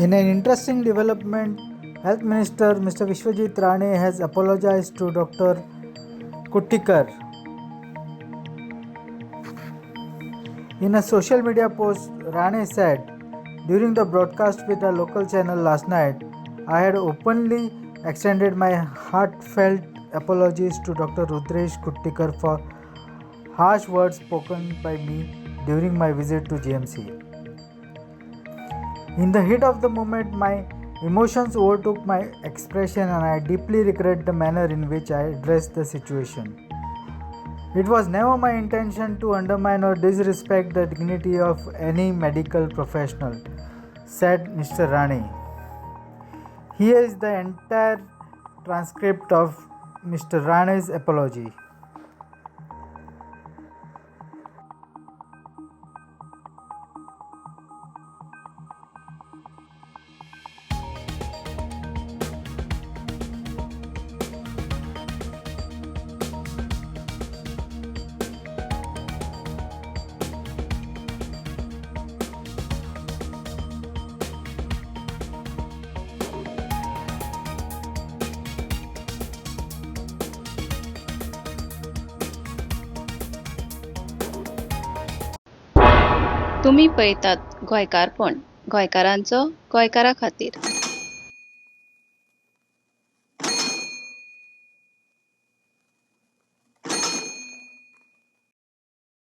In an interesting development, Health Minister Mr. Vishwajit Rane has apologized to Dr. Kuttikar. In a social media post, Rane said, "During the broadcast with a local channel last night, I had openly extended my heartfelt apologies to Dr. Rudresh Kuttikar for harsh words spoken by me during my visit to GMC. In the heat of the moment, my emotions overtook my expression and I deeply regret the manner in which I addressed the situation. It was never my intention to undermine or disrespect the dignity of any medical professional," said Mr. Rane. Here is the entire transcript of Mr. Rane's apology. तुम्ही पळयतात गोंयकारपण, गोंयकारांचो गोंयकारा खातीर.